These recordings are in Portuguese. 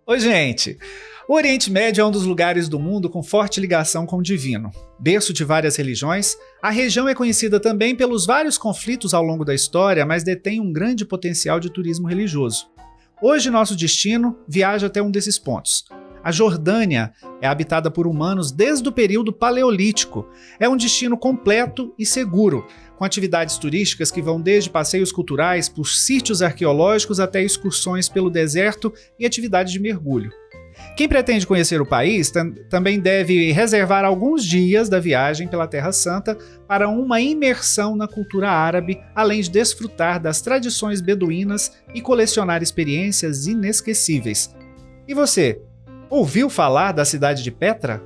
Oi, gente! O Oriente Médio é um dos lugares do mundo com forte ligação com o divino. Berço de várias religiões, a região é conhecida também pelos vários conflitos ao longo da história, mas detém um grande potencial de turismo religioso. Hoje, nosso destino viaja até um desses pontos. A Jordânia é habitada por humanos desde o período paleolítico. É um destino completo e seguro, com atividades turísticas que vão desde passeios culturais por sítios arqueológicos até excursões pelo deserto e atividades de mergulho. Quem pretende conhecer o país também deve reservar alguns dias da viagem pela Terra Santa para uma imersão na cultura árabe, além de desfrutar das tradições beduínas e colecionar experiências inesquecíveis. E você, ouviu falar da cidade de Petra?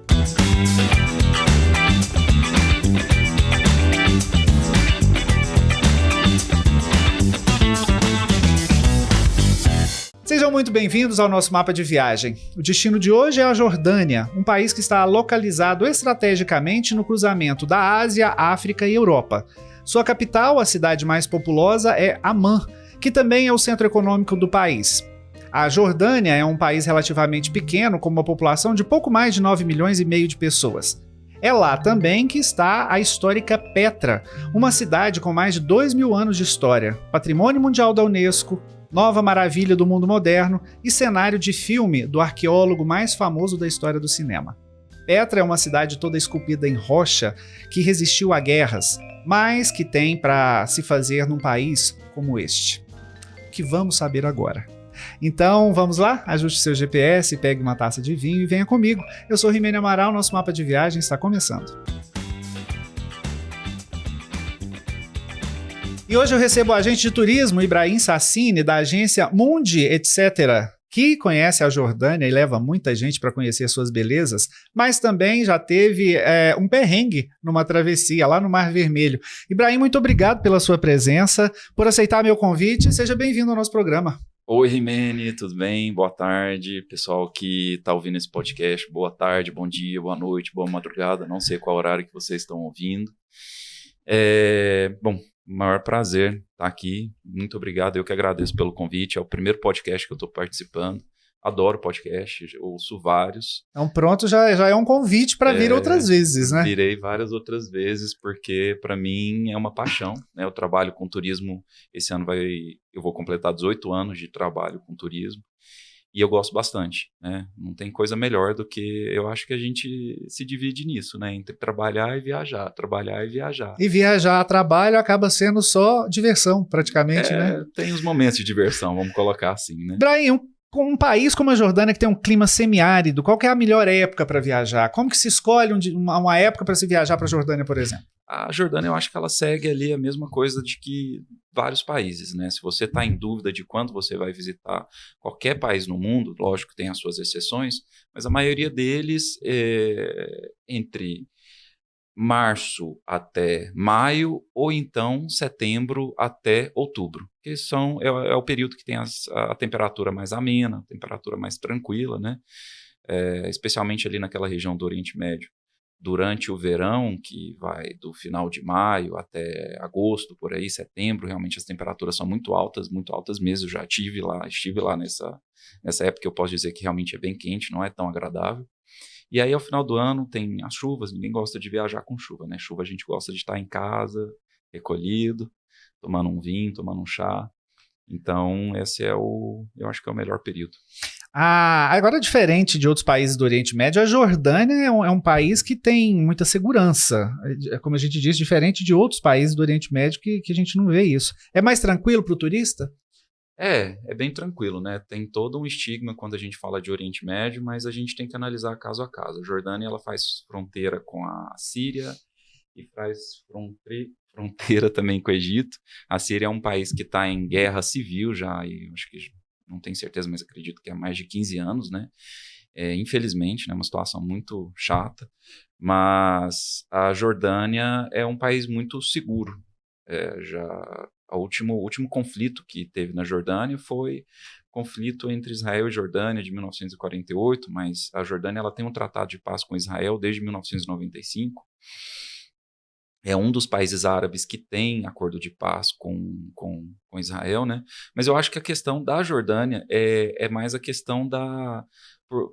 Sejam muito bem-vindos ao nosso mapa de viagem. O destino de hoje é a Jordânia, um país que está localizado estrategicamente no cruzamento da Ásia, África e Europa. Sua capital, a cidade mais populosa, é Amman, que também é o centro econômico do país. A Jordânia é um país relativamente pequeno, com uma população de pouco mais de 9 milhões e meio de pessoas. É lá também que está a histórica Petra, uma cidade com mais de 2.000 anos de história, patrimônio mundial da Unesco, nova maravilha do mundo moderno e cenário de filme do arqueólogo mais famoso da história do cinema. Petra é uma cidade toda esculpida em rocha que resistiu a guerras, mas que tem para se fazer num país como este. O que vamos saber agora? Então, vamos lá? Ajuste seu GPS, pegue uma taça de vinho e venha comigo. Eu sou Rimene Amaral, nosso mapa de viagem está começando. E hoje eu recebo o agente de turismo Ibrahim Sassine, da agência Mundi Etc., que conhece a Jordânia e leva muita gente para conhecer suas belezas, mas também já teve um perrengue numa travessia lá no Mar Vermelho. Ibrahim, muito obrigado pela sua presença, por aceitar meu convite. Seja bem-vindo ao nosso programa. Oi, Rimene, tudo bem? Boa tarde, pessoal que está ouvindo esse podcast. Boa tarde, bom dia, boa noite, boa madrugada. Não sei qual horário que vocês estão ouvindo. Bom, maior prazer estar aqui. Muito obrigado, eu que agradeço pelo convite. É o primeiro podcast que eu estou participando. Adoro podcast, eu ouço vários. Então pronto, já é um convite para vir outras vezes, né? Virei várias outras vezes, porque para mim é uma paixão, né? Eu trabalho com turismo, esse ano eu vou completar 18 anos de trabalho com turismo, e eu gosto bastante, né? Não tem coisa melhor do que, eu acho que a gente se divide nisso, né? Entre trabalhar e viajar, trabalhar e viajar. E viajar a trabalho acaba sendo só diversão, praticamente, né? Tem os momentos de diversão, vamos colocar assim, né? Ibrahim, um país como a Jordânia, que tem um clima semiárido, qual que é a melhor época para viajar? Como que se escolhe uma época para se viajar para a Jordânia, por exemplo? A Jordânia, eu acho que ela segue ali a mesma coisa de que vários países, né? Se você está em dúvida de quando você vai visitar qualquer país no mundo, lógico que tem as suas exceções, mas a maioria deles entre março até maio, ou então setembro até outubro, que é o período que tem a temperatura mais amena, a temperatura mais tranquila, né? Especialmente ali naquela região do Oriente Médio. Durante o verão, que vai do final de maio até agosto, por aí, setembro, realmente as temperaturas são muito altas mesmo. Eu já estive lá nessa época, eu posso dizer que realmente é bem quente, não é tão agradável. E aí, ao final do ano, tem as chuvas. Ninguém gosta de viajar com chuva, né? Chuva a gente gosta de estar em casa, recolhido, tomando um vinho, tomando um chá. Então, esse eu acho que é o melhor período. Agora, diferente de outros países do Oriente Médio, a Jordânia é um país que tem muita segurança. Como a gente disse, diferente de outros países do Oriente Médio que a gente não vê isso. É mais tranquilo para o turista? É bem tranquilo, né? Tem todo um estigma quando a gente fala de Oriente Médio, mas a gente tem que analisar caso a caso. A Jordânia, ela faz fronteira com a Síria e faz fronteira também com o Egito. A Síria é um país que está em guerra civil já, e acho que não tenho certeza, mas acredito que há mais de 15 anos, né? Infelizmente, né? Uma situação muito chata, mas a Jordânia é um país muito seguro. O último conflito que teve na Jordânia foi conflito entre Israel e Jordânia de 1948, mas a Jordânia ela tem um tratado de paz com Israel desde 1995, é um dos países árabes que tem acordo de paz com Israel, né? Mas eu acho que a questão da Jordânia é mais a questão da... Por,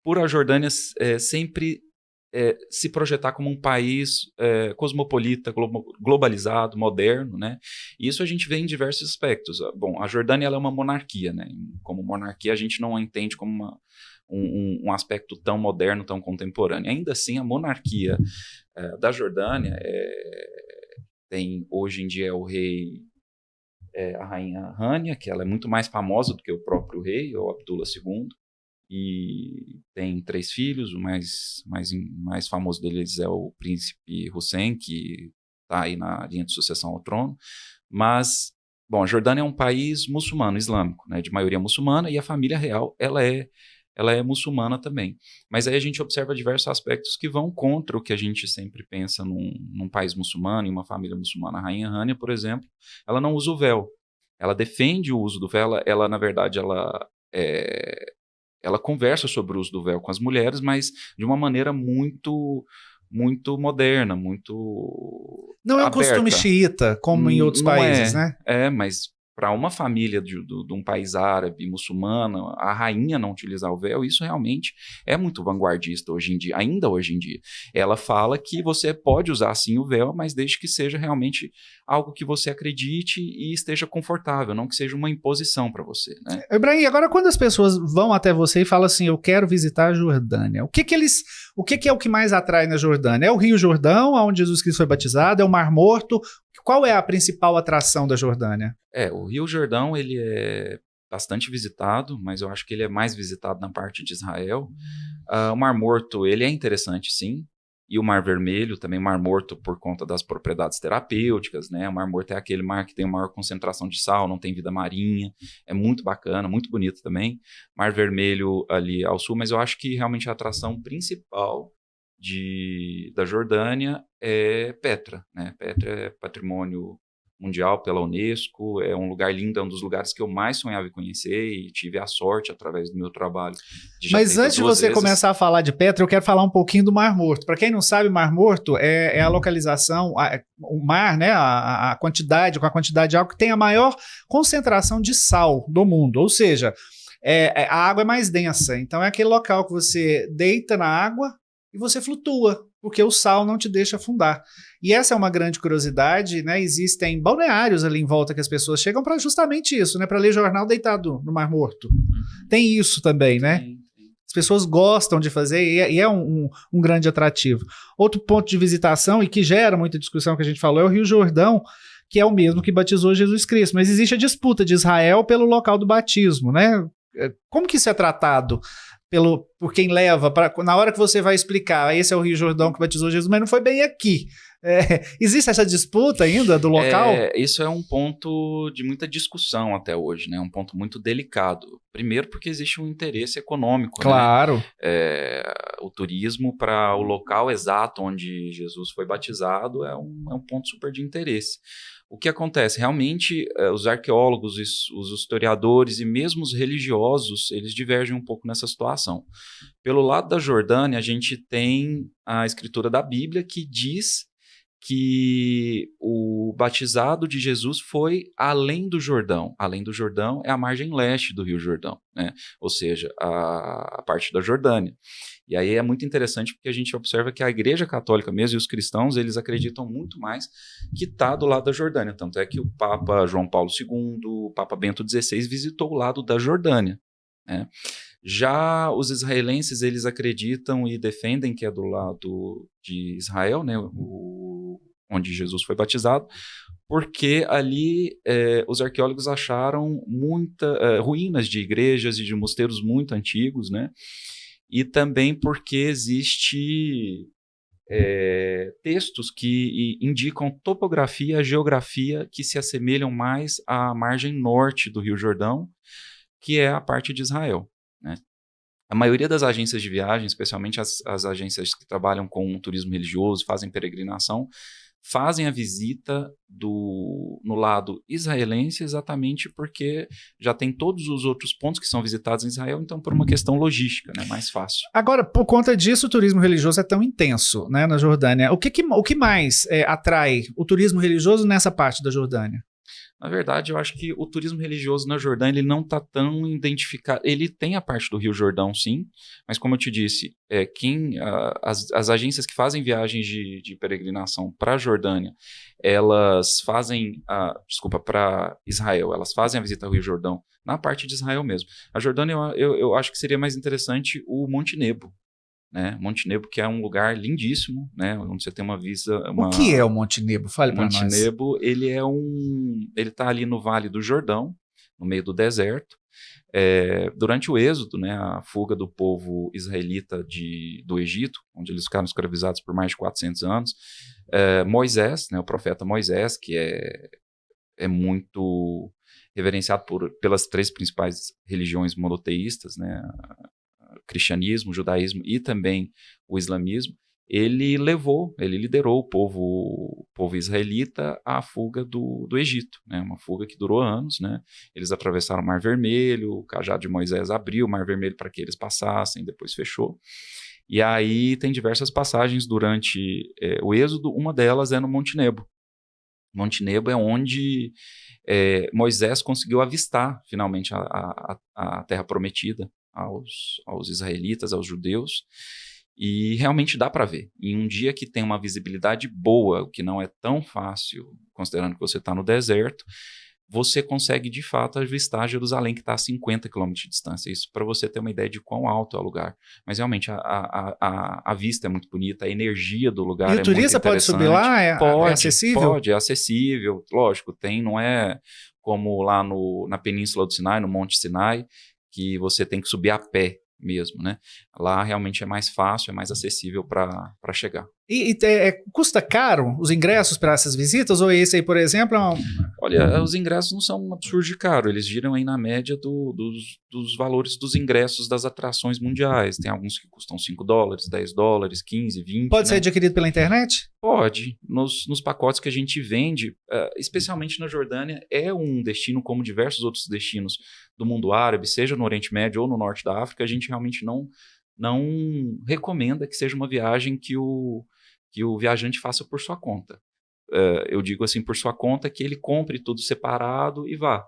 por a Jordânia sempre se projetar como um país cosmopolita, globalizado, moderno, né? E isso a gente vê em diversos aspectos. Bom, a Jordânia ela é uma monarquia, né? Como monarquia a gente não a entende como um aspecto tão moderno, tão contemporâneo. Ainda assim, a monarquia da Jordânia tem, hoje em dia, o rei, a rainha Rania, que ela é muito mais famosa do que o próprio rei, o Abdullah II, e tem 3 filhos. O mais famoso deles é o príncipe Hussein, que está aí na linha de sucessão ao trono. Mas, bom, a Jordânia é um país muçulmano, islâmico, né, de maioria muçulmana, e a família real ela é muçulmana também. Mas aí a gente observa diversos aspectos que vão contra o que a gente sempre pensa num país muçulmano, em uma família muçulmana. A rainha Rania, por exemplo, ela não usa o véu. Ela defende o uso do véu. Ela na verdade, ela conversa sobre o uso do véu com as mulheres, mas de uma maneira muito, muito moderna, muito Não é um costume aberta. xiita, como em outros Não países, né? Mas para uma família de um país árabe, muçulmano, a rainha não utilizar o véu, isso realmente é muito vanguardista hoje em dia, ainda hoje em dia. Ela fala que você pode usar sim o véu, mas desde que seja realmente algo que você acredite e esteja confortável, não que seja uma imposição para você, né? Ibrahim, agora quando as pessoas vão até você e falam assim, eu quero visitar a Jordânia, o que é o que mais atrai na Jordânia? É o Rio Jordão, onde Jesus Cristo foi batizado? É o Mar Morto? Qual é a principal atração da Jordânia? O Rio Jordão, ele é bastante visitado, mas eu acho que ele é mais visitado na parte de Israel. O Mar Morto, ele é interessante, sim. E o Mar Vermelho, também o Mar Morto por conta das propriedades terapêuticas, né? O Mar Morto é aquele mar que tem maior concentração de sal, não tem vida marinha, é muito bacana, muito bonito também. Mar Vermelho ali ao sul, mas eu acho que realmente a atração principal da Jordânia é Petra, né? Petra é patrimônio mundial pela Unesco, é um lugar lindo, é um dos lugares que eu mais sonhava em conhecer e tive a sorte, através do meu trabalho, de já ter Mas ido antes de 2 você vezes. começar a falar de Petra, eu quero falar um pouquinho do Mar Morto. Para quem não sabe, Mar Morto é a localização, o mar, né, a quantidade, com a quantidade de água que tem a maior concentração de sal do mundo, ou seja, a água é mais densa, então é aquele local que você deita na água e você flutua, porque o sal não te deixa afundar. E essa é uma grande curiosidade, né? Existem balneários ali em volta que as pessoas chegam para justamente isso, né? Para ler jornal deitado no Mar Morto. Tem isso também, né? Sim. As pessoas gostam de fazer e é um grande atrativo. Outro ponto de visitação e que gera muita discussão que a gente falou é o Rio Jordão, que é o mesmo que batizou Jesus Cristo. Mas existe a disputa de Israel pelo local do batismo, né? Como que isso é tratado por quem leva, na hora que você vai explicar, esse é o Rio Jordão que batizou Jesus, mas não foi bem aqui. Existe essa disputa ainda do local? Isso é um ponto de muita discussão até hoje, né? Um ponto muito delicado. Primeiro porque existe um interesse econômico, claro, né? O turismo para o local exato onde Jesus foi batizado é um ponto super de interesse. O que acontece? Realmente, os arqueólogos, os historiadores e mesmo os religiosos, eles divergem um pouco nessa situação. Pelo lado da Jordânia, a gente tem a escritura da Bíblia que diz que o batizado de Jesus foi além do Jordão. Além do Jordão é a margem leste do Rio Jordão, né? Ou seja, a parte da Jordânia. E aí é muito interessante porque a gente observa que a Igreja Católica mesmo e os cristãos, eles acreditam muito mais que está do lado da Jordânia. Tanto é que o Papa João Paulo II, o Papa Bento XVI visitou o lado da Jordânia, né? Já os israelenses, eles acreditam e defendem que é do lado de Israel, né, onde Jesus foi batizado, porque ali os arqueólogos acharam ruínas de igrejas e de mosteiros muito antigos, né, e também porque existe textos que indicam topografia, geografia que se assemelham mais à margem norte do Rio Jordão, que é a parte de Israel, né? A maioria das agências de viagem, especialmente as agências que trabalham com turismo religioso, fazem peregrinação, fazem a visita no lado israelense exatamente porque já tem todos os outros pontos que são visitados em Israel, então por uma questão logística, né, mais fácil. Agora, por conta disso, o turismo religioso é tão intenso, né, na Jordânia. O que mais atrai o turismo religioso nessa parte da Jordânia? Na verdade, eu acho que o turismo religioso na Jordânia ele não está tão identificado. Ele tem a parte do Rio Jordão, sim, mas como eu te disse, as agências que fazem viagens de peregrinação para a Jordânia, elas fazem, para Israel, elas fazem a visita ao Rio Jordão na parte de Israel mesmo. A Jordânia, eu acho que seria mais interessante o Monte Nebo. Né? Monte Nebo, que é um lugar lindíssimo, né? Onde você tem uma vista... O que é o Monte Nebo? Fale para nós. Monte Nebo, ele está ali no Vale do Jordão, no meio do deserto. Durante o êxodo, né, a fuga do povo israelita do Egito, onde eles ficaram escravizados por mais de 400 anos, Moisés, né, o profeta Moisés, que é muito reverenciado pelas 3 principais religiões monoteístas, né, cristianismo, judaísmo e também o islamismo, ele liderou o povo israelita à fuga do Egito, né? Uma fuga que durou anos, né? Eles atravessaram o Mar Vermelho, o cajado de Moisés abriu o Mar Vermelho para que eles passassem, depois fechou. E aí tem diversas passagens durante o êxodo, uma delas é no Monte Nebo. Monte Nebo é onde Moisés conseguiu avistar finalmente a Terra Prometida aos israelitas, aos judeus, e realmente dá para ver. Em um dia que tem uma visibilidade boa, o que não é tão fácil, considerando que você está no deserto, você consegue de fato avistar Jerusalém, que está a 50 km de distância. Isso para você ter uma ideia de quão alto é o lugar. Mas realmente a vista é muito bonita, a energia do lugar é muito interessante. E o turista pode subir lá? É acessível? Pode, é acessível. Lógico, não é como lá na Península do Sinai, no Monte Sinai, que você tem que subir a pé mesmo, né? Lá realmente é mais fácil, é mais acessível para chegar. E custa caro os ingressos para essas visitas? Ou esse aí, por exemplo, Olha, os ingressos não são um absurdo de caro, eles giram aí na média dos valores dos ingressos das atrações mundiais. Tem alguns que custam $5, $10, 15, 20. Pode ser adquirido pela internet? Pode. Nos pacotes que a gente vende, especialmente na Jordânia, é um destino como diversos outros destinos do mundo árabe, seja no Oriente Médio ou no Norte da África, a gente realmente não recomenda que seja uma viagem que o viajante faça por sua conta. Eu digo assim, por sua conta, que ele compre tudo separado e vá,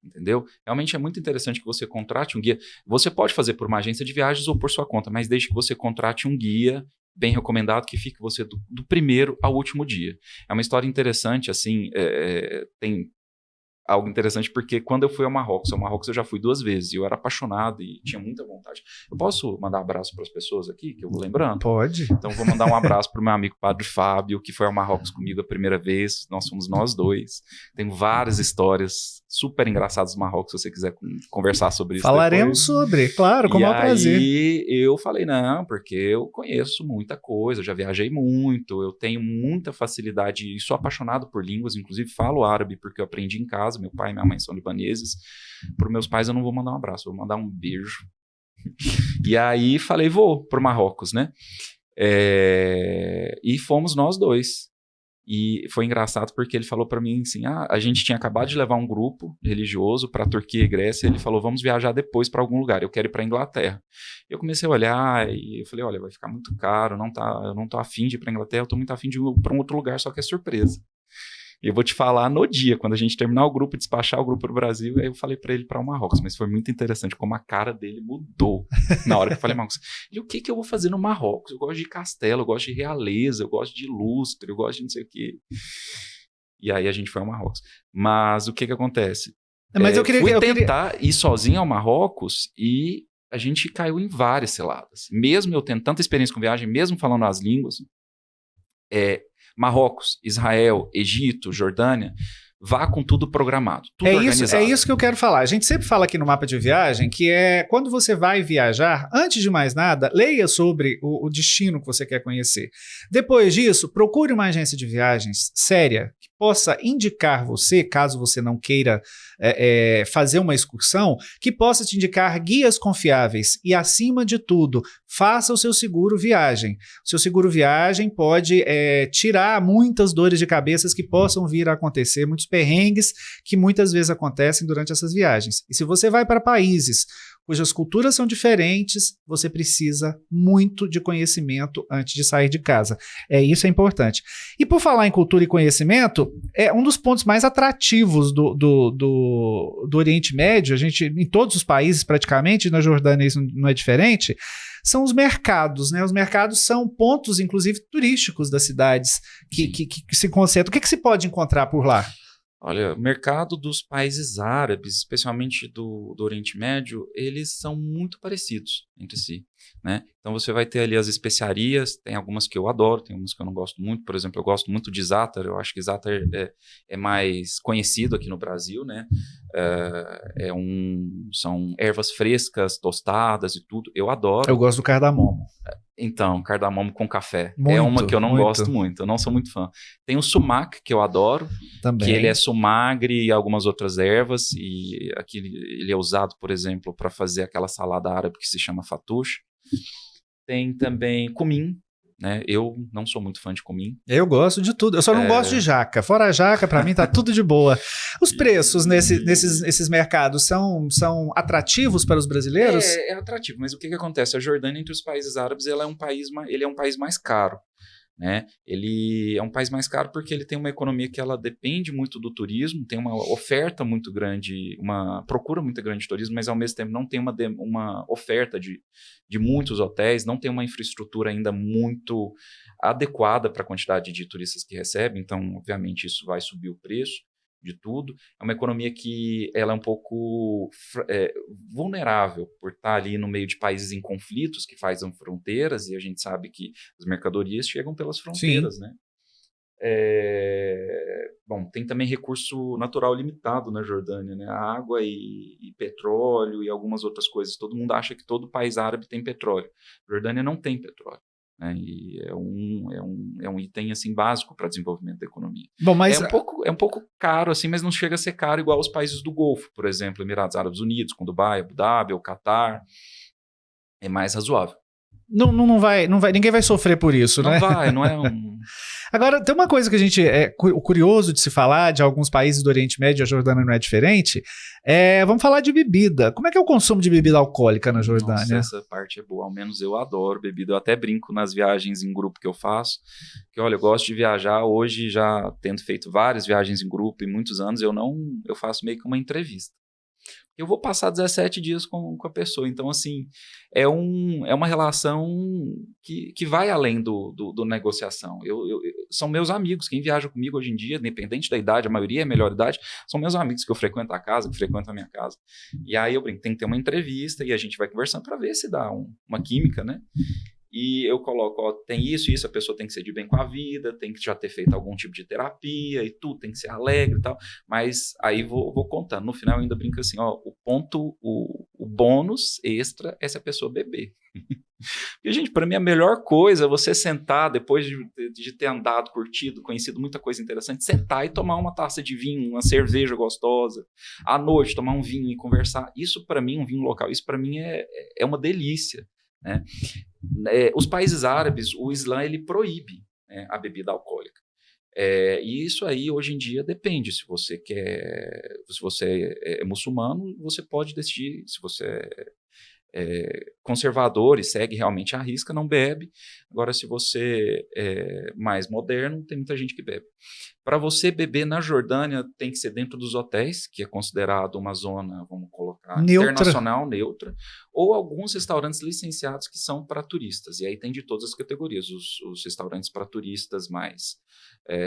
entendeu? Realmente é muito interessante que você contrate um guia. Você pode fazer por uma agência de viagens ou por sua conta, mas desde que você contrate um guia bem recomendado que fique você do primeiro ao último dia. É uma história interessante, assim, tem algo interessante porque quando eu fui ao Marrocos eu já fui 2 vezes e eu era apaixonado e tinha muita vontade. Eu posso mandar um abraço para as pessoas aqui, que eu vou lembrando? Pode. Então vou mandar um abraço para o meu amigo Padre Fábio, que foi ao Marrocos comigo a primeira vez, nós fomos nós 2. Tenho várias histórias super engraçadas do Marrocos, se você quiser conversar sobre isso. Falaremos sobre, claro, com o maior prazer. E eu falei, não, porque eu conheço muita coisa, eu já viajei muito, eu tenho muita facilidade e sou apaixonado por línguas, inclusive falo árabe porque eu aprendi em casa, meu pai e minha mãe são libaneses. Para os meus pais eu não vou mandar um abraço, eu vou mandar um beijo. E aí falei, vou para o Marrocos, né? E fomos nós 2. E foi engraçado porque ele falou para mim assim, a gente tinha acabado de levar um grupo religioso para a Turquia e Grécia, ele falou, vamos viajar depois para algum lugar, eu quero ir para a Inglaterra. Eu comecei a olhar e eu falei, olha, vai ficar muito caro, eu não tô afim de ir para a Inglaterra, eu tô muito afim de ir para um outro lugar, só que é surpresa. E eu vou te falar no dia, quando a gente terminar o grupo, despachar o grupo para o Brasil, aí eu falei para ele para o Marrocos, mas foi muito interessante como a cara dele mudou na hora que eu falei Marrocos. E o que eu vou fazer no Marrocos? Eu gosto de castelo, eu gosto de realeza, eu gosto de lustre, eu gosto de não sei o quê. E aí a gente foi ao Marrocos. Mas o que acontece? Mas eu queria tentar ir sozinho ao Marrocos e a gente caiu em várias ciladas. Mesmo eu tendo tanta experiência com viagem, mesmo falando as línguas, Marrocos, Israel, Egito, Jordânia, vá com tudo programado, tudo organizado. É isso que eu quero falar. A gente sempre fala aqui no Mapa de Viagem que quando você vai viajar, antes de mais nada, leia sobre o destino que você quer conhecer. Depois disso, procure uma agência de viagens séria, que possa indicar você, caso você não queira fazer uma excursão, que possa te indicar guias confiáveis e, acima de tudo, faça o seu seguro viagem. O seu seguro viagem pode tirar muitas dores de cabeça que possam vir a acontecer, muitos perrengues que muitas vezes acontecem durante essas viagens. E se você vai para países cujas culturas são diferentes, você precisa muito de conhecimento antes de sair de casa. Isso é importante. E por falar em cultura e conhecimento, é um dos pontos mais atrativos do Oriente Médio, a gente, em todos os países praticamente, na Jordânia isso não é diferente, são os mercados, né? Os mercados são pontos, inclusive, turísticos das cidades que se concentram. O que se pode encontrar por lá? Olha, o mercado dos países árabes, especialmente do Oriente Médio, eles são muito parecidos entre si, né? Então você vai ter ali as especiarias, tem algumas que eu adoro, tem algumas que eu não gosto muito. Por exemplo, eu gosto muito de za'atar, eu acho que za'atar é mais conhecido aqui no Brasil, né? São ervas frescas, tostadas e tudo, eu adoro. Eu gosto do cardamomo. Então, cardamomo com café. Muito, é uma que eu não muito. gosto muito, eu não sou muito fã. Tem o sumac, que eu adoro, Também. que ele é sumagre e algumas outras ervas, e aqui ele é usado, por exemplo, para fazer aquela salada árabe que se chama fatouche. Tem também cumim, né? Eu não sou muito fã de cumim. Eu gosto de tudo, eu só não gosto de jaca. Fora a jaca, para mim tá tudo de boa. Os preços nesses mercados são atrativos para os brasileiros? É atrativo, mas o que acontece? A Jordânia, entre os países árabes, ele é um país mais caro, né? Ele é um país mais caro porque ele tem uma economia que ela depende muito do turismo, tem uma oferta muito grande, uma procura muito grande de turismo, mas ao mesmo tempo não tem uma oferta de muitos hotéis, não tem uma infraestrutura ainda muito adequada para a quantidade de turistas que recebe, então obviamente isso vai subir o preço de tudo. É uma economia que ela é um pouco vulnerável por estar ali no meio de países em conflitos que fazem fronteiras, e a gente sabe que as mercadorias chegam pelas fronteiras, né? Bom, tem também recurso natural limitado na Jordânia, né? Água e petróleo e algumas outras coisas. Todo mundo acha que todo país árabe tem petróleo. A Jordânia não tem petróleo. E é um item assim, básico para desenvolvimento da economia. Bom, mas é um pouco caro, assim, mas não chega a ser caro igual os países do Golfo, por exemplo, Emirados Árabes Unidos, com Dubai, Abu Dhabi, o Catar. É mais razoável. Não vai, ninguém vai sofrer por isso, né? Não é um... Agora, tem uma coisa que a gente curioso de se falar de alguns países do Oriente Médio, a Jordânia não é diferente. Vamos falar de bebida. Como é que é o consumo de bebida alcoólica na Jordânia? Nossa, essa parte é boa, ao menos eu adoro bebida. Eu até brinco nas viagens em grupo que eu faço, que olha, eu gosto de viajar. Hoje, já tendo feito várias viagens em grupo em muitos anos, eu faço meio que uma entrevista. Eu vou passar 17 dias com a pessoa. Então, assim, é uma relação que vai além do negociação. São meus amigos. Quem viaja comigo hoje em dia, independente da idade, a maioria é a melhor idade, são meus amigos que eu frequento a casa, que frequentam a minha casa. E aí eu brinco, tem que ter uma entrevista e a gente vai conversando para ver se dá uma química, né? E eu coloco, ó, tem isso, a pessoa tem que ser de bem com a vida, tem que já ter feito algum tipo de terapia e tudo, tem que ser alegre e tal, mas aí vou contando. No final eu ainda brinco assim, ó, o bônus extra é se a pessoa beber. E, gente, para mim a melhor coisa é você sentar, depois de ter andado, curtido, conhecido muita coisa interessante, sentar e tomar uma taça de vinho, uma cerveja gostosa, à noite tomar um vinho e conversar. Isso para mim, um vinho local, isso para mim é uma delícia, né? Os países árabes, o Islã ele proíbe, né, a bebida alcoólica. E isso aí hoje em dia depende. Se você é muçulmano, você pode decidir. Se você é conservador e segue realmente à risca, não bebe. Agora, se você é mais moderno, tem muita gente que bebe. Para você beber na Jordânia, tem que ser dentro dos hotéis, que é considerado uma zona, vamos colocar, internacional, neutra, ou alguns restaurantes licenciados que são para turistas. E aí tem de todas as categorias, os restaurantes para turistas mais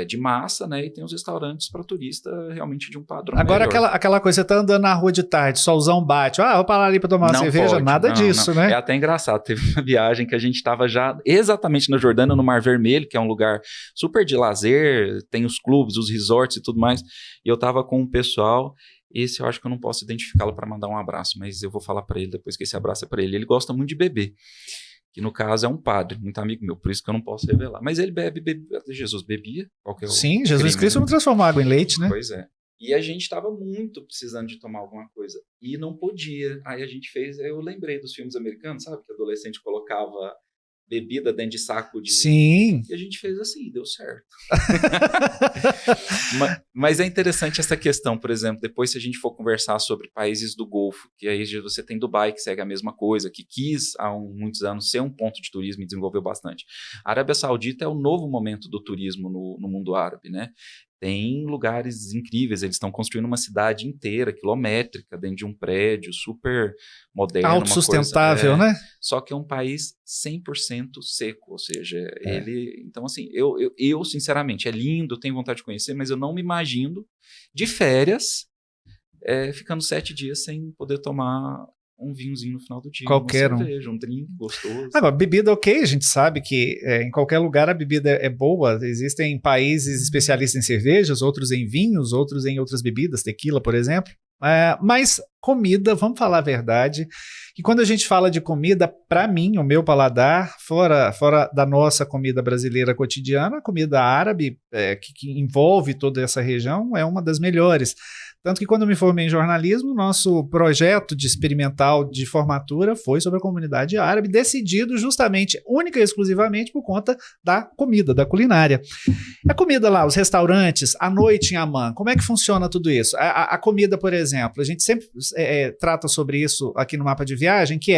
de massa, né? E tem os restaurantes para turista realmente de um padrão Agora, melhor. aquela coisa, você tá andando na rua de tarde, solzão bate, vou parar ali para tomar uma cerveja, nada disso, né? É até engraçado, teve uma viagem que a gente estava já exatamente na Jordânia, no Mar Vermelho, que é um lugar super de lazer, tem os clubes, os resorts e tudo mais, e eu estava com um pessoal, esse eu acho que eu não posso identificá-lo para mandar um abraço, mas eu vou falar para ele depois que esse abraço é para ele. Ele gosta muito de beber, que no caso é um padre, muito amigo meu, por isso que eu não posso revelar. Mas ele Jesus bebia. Qual que é o Sim, Jesus crime, Cristo né? não transformou água em leite, né? Pois é. E a gente estava muito precisando de tomar alguma coisa. E não podia. Aí a gente fez, eu lembrei dos filmes americanos, sabe? Que adolescente colocava bebida dentro de saco de... Sim. E a gente fez assim, deu certo. Mas é interessante essa questão, por exemplo, depois se a gente for conversar sobre países do Golfo, que aí você tem Dubai, que segue a mesma coisa, que quis há muitos anos ser um ponto de turismo e desenvolveu bastante. A Arábia Saudita é o novo momento do turismo no mundo árabe, né? Tem lugares incríveis, eles estão construindo uma cidade inteira, quilométrica, dentro de um prédio super moderno. Autossustentável, né? Só que é um país 100% seco, ou seja, ele... Então, assim, eu sinceramente, é lindo, tenho vontade de conhecer, mas eu não me imagino de férias, ficando 7 dias sem poder tomar um vinhozinho no final do dia, Qualquer uma cerveja, um drink gostoso. Agora, bebida ok, a gente sabe que em qualquer lugar a bebida é boa. Existem países especialistas em cervejas, outros em vinhos, outros em outras bebidas, tequila, por exemplo. Mas comida, vamos falar a verdade, que quando a gente fala de comida, para mim, o meu paladar, fora da nossa comida brasileira cotidiana, a comida árabe, que envolve toda essa região, é uma das melhores. Tanto que quando eu me formei em jornalismo, nosso projeto de experimental de formatura foi sobre a comunidade árabe, decidido justamente, única e exclusivamente por conta da comida, da culinária. A comida lá, os restaurantes, à noite em Amman, como é que funciona tudo isso? A comida, por exemplo, a gente sempre trata sobre isso aqui no Mapa de Viagem, que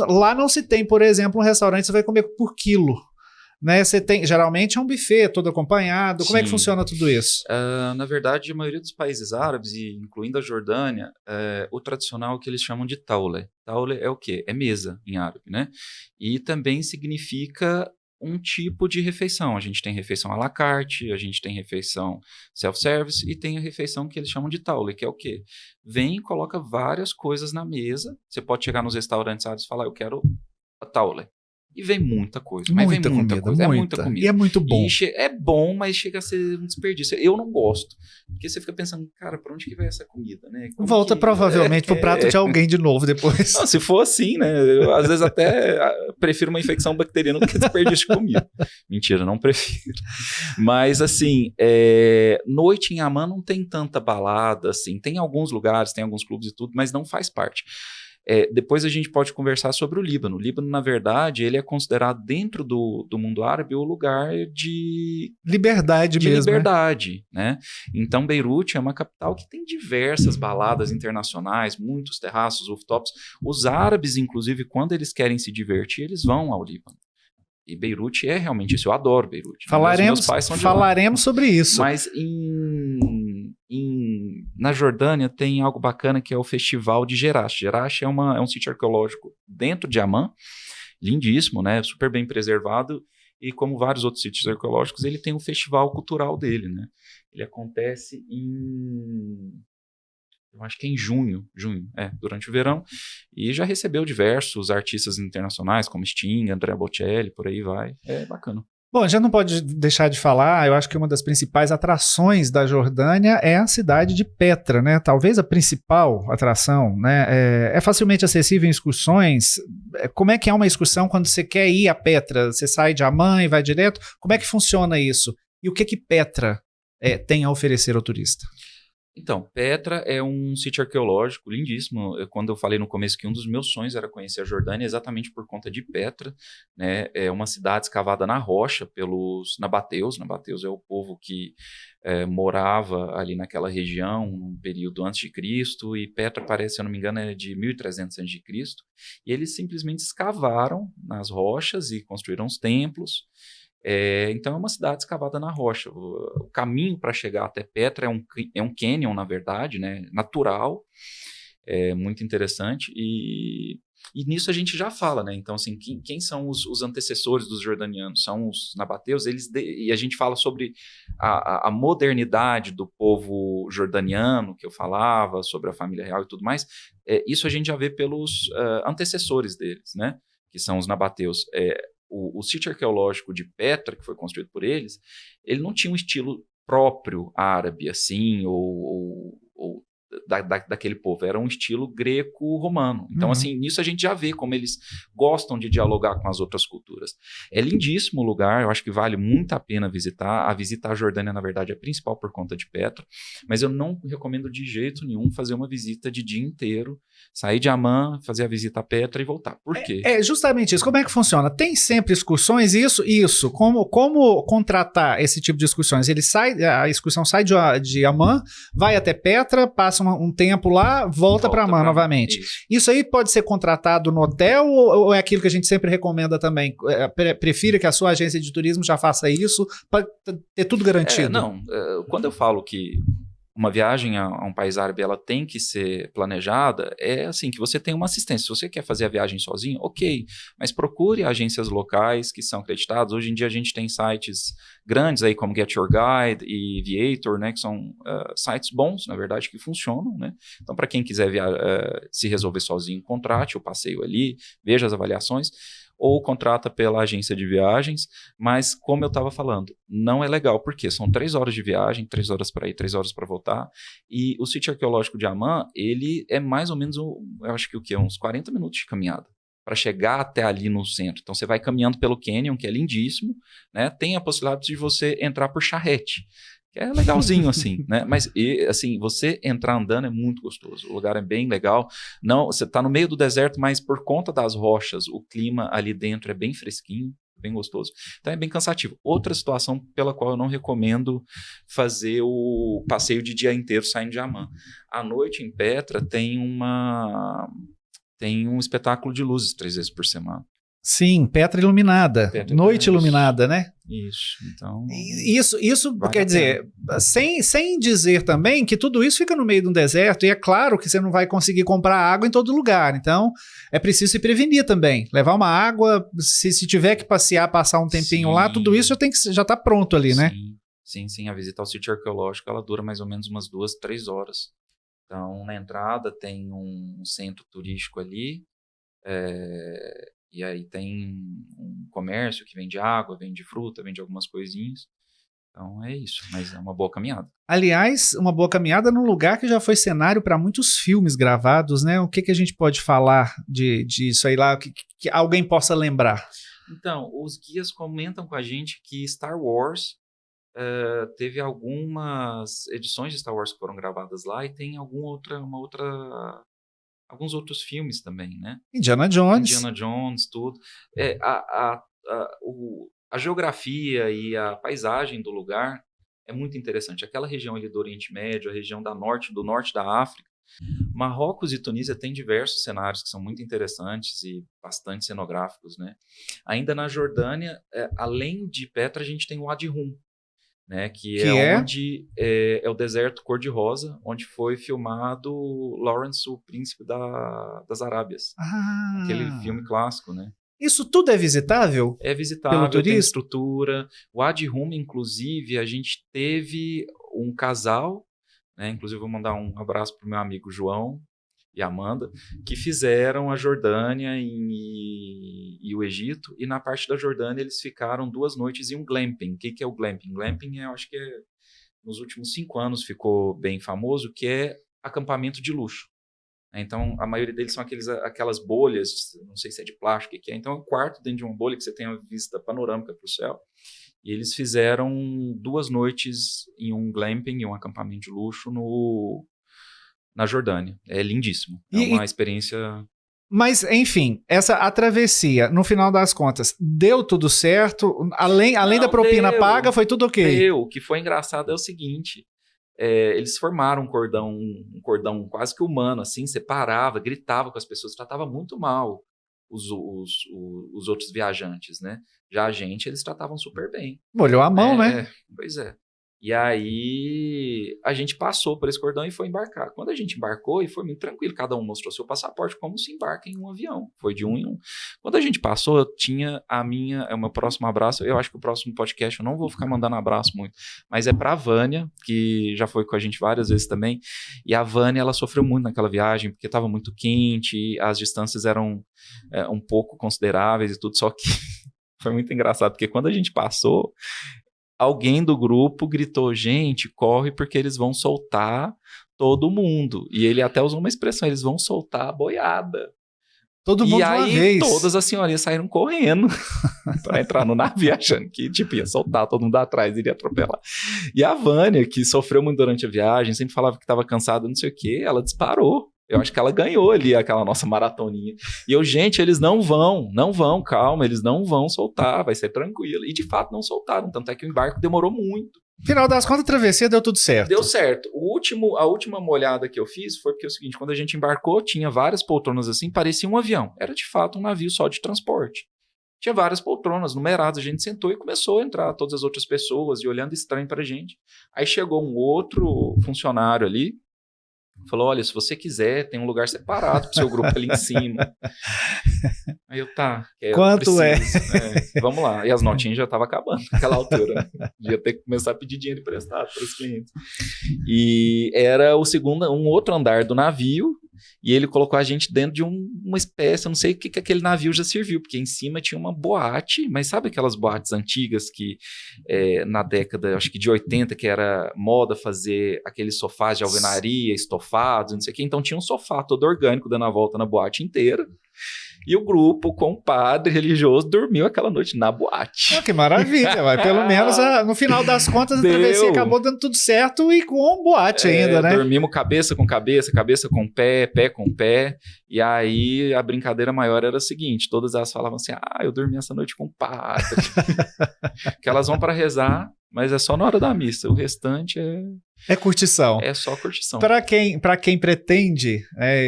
lá não se tem, por exemplo, um restaurante que você vai comer por quilo. Né, você tem, geralmente é um buffet todo acompanhado. Como é que funciona tudo isso? Na verdade, a maioria dos países árabes, incluindo a Jordânia, o tradicional é o que eles chamam de taule. Taule é o quê? É mesa em árabe, né? E também significa um tipo de refeição. A gente tem refeição à la carte, a gente tem refeição self-service e tem a refeição que eles chamam de taule, que é o quê? Vem e coloca várias coisas na mesa. Você pode chegar nos restaurantes árabes e falar, eu quero a taule. E vem muita coisa, mas vem muita coisa. É muita comida. E é muito bom. É bom, mas chega a ser um desperdício. Eu não gosto. Porque você fica pensando, cara, pra onde que vai essa comida, né? Volta provavelmente pro prato de alguém de novo depois. Não, se for assim, né? Eu, às vezes até prefiro uma infecção bacteriana do que desperdício de comida. Mentira, não prefiro. Mas assim, noite em Amman não tem tanta balada, assim. Tem alguns lugares, tem alguns clubes e tudo, mas não faz parte. Depois a gente pode conversar sobre o Líbano. O Líbano, na verdade, ele é considerado dentro do mundo árabe o lugar de liberdade mesmo. Liberdade, né? Então, Beirute é uma capital que tem diversas baladas internacionais, muitos terraços, rooftops. Os árabes, inclusive, quando eles querem se divertir, eles vão ao Líbano. E Beirute é realmente isso. Eu adoro Beirute. Falaremos sobre isso. Mas na Jordânia tem algo bacana que é o Festival de Jerash. Jerash é um sítio arqueológico dentro de Amman, lindíssimo, né? Super bem preservado. E como vários outros sítios arqueológicos, ele tem um festival cultural dele, né? Ele acontece eu acho que é em junho, durante o verão, e já recebeu diversos artistas internacionais, como Sting, Andrea Bocelli, por aí vai. É bacana. Bom, já não pode deixar de falar, eu acho que uma das principais atrações da Jordânia é a cidade de Petra, né? Talvez a principal atração, né? É facilmente acessível em excursões. Como é que é uma excursão quando você quer ir a Petra? Você sai de Amman e vai direto? Como é que funciona isso? E o que Petra tem a oferecer ao turista? Então, Petra é um sítio arqueológico lindíssimo. Quando eu falei no começo que um dos meus sonhos era conhecer a Jordânia, exatamente por conta de Petra, né? É uma cidade escavada na rocha pelos nabateus. Nabateus é o povo que morava ali naquela região no período antes de Cristo, e Petra parece, se eu não me engano, é de 1300 antes de Cristo. E eles simplesmente escavaram nas rochas e construíram os templos. Então é uma cidade escavada na rocha. O caminho para chegar até Petra é um canyon, na verdade, né, natural, muito interessante, e nisso a gente já fala, né? Então, assim, quem são os antecessores dos jordanianos? São os nabateus, e a gente fala sobre a modernidade do povo jordaniano, que eu falava, sobre a família real e tudo mais. Isso a gente já vê pelos antecessores deles, né? Que são os nabateus. O sítio arqueológico de Petra, que foi construído por eles, ele não tinha um estilo próprio árabe, assim, ou daquele povo, era um estilo greco-romano. Então, assim, nisso a gente já vê como eles gostam de dialogar com as outras culturas. É lindíssimo o lugar, eu acho que vale muito a pena visitar. A visita à Jordânia, na verdade, é principal por conta de Petra, mas eu não recomendo de jeito nenhum fazer uma visita de dia inteiro, sair de Amman, fazer a visita a Petra e voltar. Por quê? É justamente isso. Como é que funciona? Tem sempre excursões? Isso. Como contratar esse tipo de excursões? A excursão sai de Amman, vai até Petra, passa um tempo lá, volta para Amman novamente. Isso aí pode ser contratado no hotel ou é aquilo que a gente sempre recomenda também? Prefira que a sua agência de turismo já faça isso para ter tudo garantido? Quando eu falo que uma viagem a um país árabe ela tem que ser planejada, é assim, que você tem uma assistência. Se você quer fazer a viagem sozinho, ok, mas procure agências locais que são acreditadas. Hoje em dia a gente tem sites grandes aí como Get Your Guide e Viator, né, que são sites bons, na verdade, que funcionam, né? Então, para quem quiser se resolver sozinho, contrate o passeio ali, veja as avaliações, ou contrata pela agência de viagens, mas como eu estava falando, não é legal, porque são 3 horas de viagem, 3 horas para ir, 3 horas para voltar, e o sítio arqueológico de Amman, ele é mais ou menos, eu acho que uns 40 minutos de caminhada, para chegar até ali no centro. Então você vai caminhando pelo Canyon, que é lindíssimo, né? Tem a possibilidade de você entrar por charrete, que é legalzinho, assim, né? Mas, assim, você entrar andando é muito gostoso. O lugar é bem legal. Não, você está no meio do deserto, mas por conta das rochas, o clima ali dentro é bem fresquinho, bem gostoso. Então é bem cansativo. Outra situação pela qual eu não recomendo fazer o passeio de dia inteiro saindo de Amman. À noite, em Petra, tem um espetáculo de luzes 3 vezes por semana. Sim, Petra iluminada, noite iluminada, né? Isso, então... Isso quer dizer, sem dizer também que tudo isso fica no meio de um deserto, e é claro que você não vai conseguir comprar água em todo lugar, então é preciso se prevenir também, levar uma água, se tiver que passear, passar um tempinho lá, tudo isso já está pronto ali, né? Sim, a visita ao sítio arqueológico, ela dura mais ou menos umas 2, 3 horas. Então, na entrada tem um centro turístico ali, e aí tem um comércio que vende água, vende fruta, vende algumas coisinhas. Então é isso, mas é uma boa caminhada. Aliás, uma boa caminhada num lugar que já foi cenário para muitos filmes gravados, né? O que a gente pode falar disso aí lá, que alguém possa lembrar? Então, os guias comentam com a gente que Star Wars teve algumas edições de Star Wars que foram gravadas lá e tem alguns outros filmes também, né? Indiana Jones, tudo. A geografia e a paisagem do lugar é muito interessante. Aquela região ali do Oriente Médio, a região do norte da África, Marrocos e Tunísia têm diversos cenários que são muito interessantes e bastante cenográficos, né? Ainda na Jordânia, além de Petra, a gente tem o Wadi Rum, né, que é onde é o deserto cor-de-rosa, onde foi filmado Lawrence, o Príncipe das Arábias. Aquele filme clássico, né? Isso tudo é visitável? É visitável, tem estrutura. O Wadi Rum, inclusive, a gente teve um casal, né, inclusive vou mandar um abraço para o meu amigo João e Amanda, que fizeram a Jordânia e o Egito, e na parte da Jordânia eles ficaram 2 noites em um glamping. O que é o glamping? Glamping, eu acho que nos últimos 5 anos ficou bem famoso, que é acampamento de luxo. Então, a maioria deles são aquelas bolhas, não sei se é de plástico, o que é. Então, é um quarto dentro de uma bolha que você tem a vista panorâmica para o céu. E eles fizeram 2 noites em um glamping, em um acampamento de luxo na Jordânia. É lindíssimo. É uma experiência... Mas, enfim, a travessia, no final das contas, deu tudo certo? Além da propina paga, foi tudo ok? O que foi engraçado é o seguinte... eles formaram um cordão quase que humano, assim, separava, gritava com as pessoas, tratava muito mal os outros viajantes, né? Já a gente, eles tratavam super bem. Molhou a mão, né? Pois é. E aí, a gente passou por esse cordão e foi embarcar. Quando a gente embarcou, e foi muito tranquilo, cada um mostrou seu passaporte, como se embarca em um avião. Foi de um em um. Quando a gente passou, eu tinha o meu próximo abraço. Eu acho que o próximo podcast eu não vou ficar mandando abraço muito, mas é pra Vânia, que já foi com a gente várias vezes também. E a Vânia, ela sofreu muito naquela viagem, porque estava muito quente, e as distâncias eram um pouco consideráveis e tudo, só que foi muito engraçado, porque quando a gente passou, alguém do grupo gritou, gente, corre porque eles vão soltar Todo mundo. E ele até usou uma expressão, eles vão soltar a boiada. Todo mundo e de uma aí, vez. todas as senhorinhas saíram correndo para entrar no navio, achando que tipo, ia soltar, todo mundo atrás, iria atropelar. E a Vânia, que sofreu muito durante a viagem, sempre falava que estava cansada, não sei o quê, ela disparou. Eu acho que ela ganhou ali aquela nossa maratoninha. E eu, gente, eles não vão, calma, eles não vão soltar, vai ser tranquilo. E de fato não soltaram, tanto é que o embarque demorou muito. Final das contas, a travessia deu tudo certo. Deu certo. A última molhada que eu fiz foi porque é o seguinte, quando a gente embarcou, tinha várias poltronas assim, parecia um avião. Era de fato um navio só de transporte. Tinha várias poltronas numeradas, a gente sentou e começou a entrar todas as outras pessoas e olhando estranho pra gente. Aí chegou um outro funcionário ali, falou, olha, se você quiser, tem um lugar separado pro seu grupo ali em cima. Aí eu, tá. Quanto é? Vamos lá. E as notinhas já estavam acabando naquela altura. Né? Ia ter que começar a pedir dinheiro emprestado para os clientes. E era um outro andar do navio, e ele colocou a gente dentro de uma espécie, eu não sei o que aquele navio já serviu, porque em cima tinha uma boate, mas sabe aquelas boates antigas que na década, acho que de 80, que era moda fazer aqueles sofás de alvenaria, estofados, não sei o que, então tinha um sofá todo orgânico dando a volta na boate inteira. E o grupo, com o padre religioso, dormiu aquela noite na boate. Que maravilha, mas pelo menos no final das contas a travessia acabou dando tudo certo e com boate ainda, né? Dormimos cabeça com cabeça, cabeça com pé, pé com pé. E aí a brincadeira maior era a seguinte, todas elas falavam assim, eu dormi essa noite com o padre. Que elas vão para rezar, mas é só na hora da missa. O restante é curtição. É só curtição. Para quem pretende,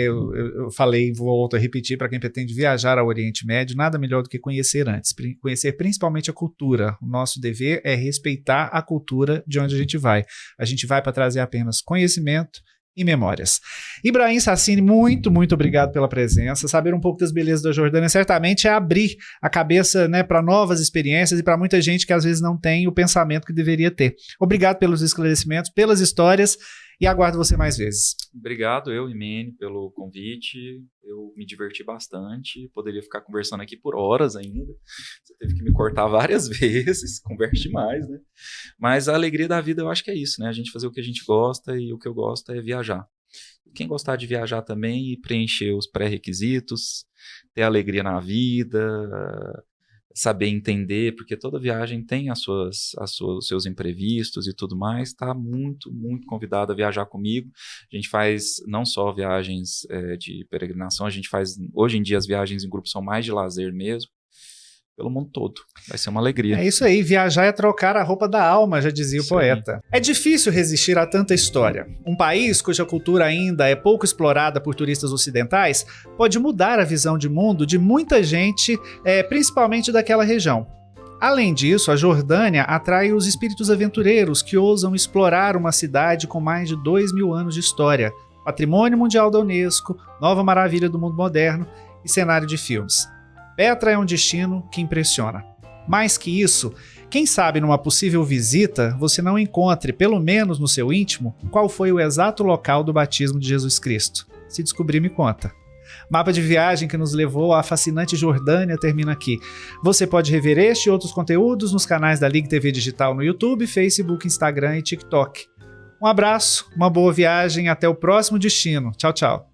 eu falei, vou repetir, para quem pretende viajar ao Oriente Médio, nada melhor do que conhecer antes. Conhecer principalmente a cultura. O nosso dever é respeitar a cultura de onde a gente vai. A gente vai para trazer apenas conhecimento e memórias. Ibrahim Sassine, muito, muito obrigado pela presença. Saber um pouco das belezas da Jordânia certamente é abrir a cabeça, né, para novas experiências e para muita gente que às vezes não tem o pensamento que deveria ter. Obrigado pelos esclarecimentos, pelas histórias e aguardo você mais vezes. Obrigado, Imene, pelo convite. Eu me diverti bastante. Poderia ficar conversando aqui por horas ainda. Você teve que me cortar várias vezes. Converse demais, né? Mas a alegria da vida eu acho que é isso, né? A gente fazer o que a gente gosta e o que eu gosto é viajar. Quem gostar de viajar também e preencher os pré-requisitos, ter alegria na vida, saber entender, porque toda viagem tem os seus imprevistos e tudo mais, está muito, muito convidado a viajar comigo. A gente faz não só viagens de peregrinação, a gente faz, hoje em dia as viagens em grupo são mais de lazer mesmo, pelo mundo todo. Vai ser uma alegria. É isso aí, viajar é trocar a roupa da alma, já dizia o poeta. É difícil resistir a tanta história. Um país cuja cultura ainda é pouco explorada por turistas ocidentais pode mudar a visão de mundo de muita gente, principalmente daquela região. Além disso, a Jordânia atrai os espíritos aventureiros que ousam explorar uma cidade com mais de 2.000 anos de história, patrimônio mundial da Unesco, nova maravilha do mundo moderno e cenário de filmes. Petra é um destino que impressiona. Mais que isso, quem sabe numa possível visita você não encontre, pelo menos no seu íntimo, qual foi o exato local do batismo de Jesus Cristo. Se descobrir, me conta. Mapa de viagem que nos levou à fascinante Jordânia termina aqui. Você pode rever este e outros conteúdos nos canais da Ligue TV Digital no YouTube, Facebook, Instagram e TikTok. Um abraço, uma boa viagem, até o próximo destino. Tchau, tchau.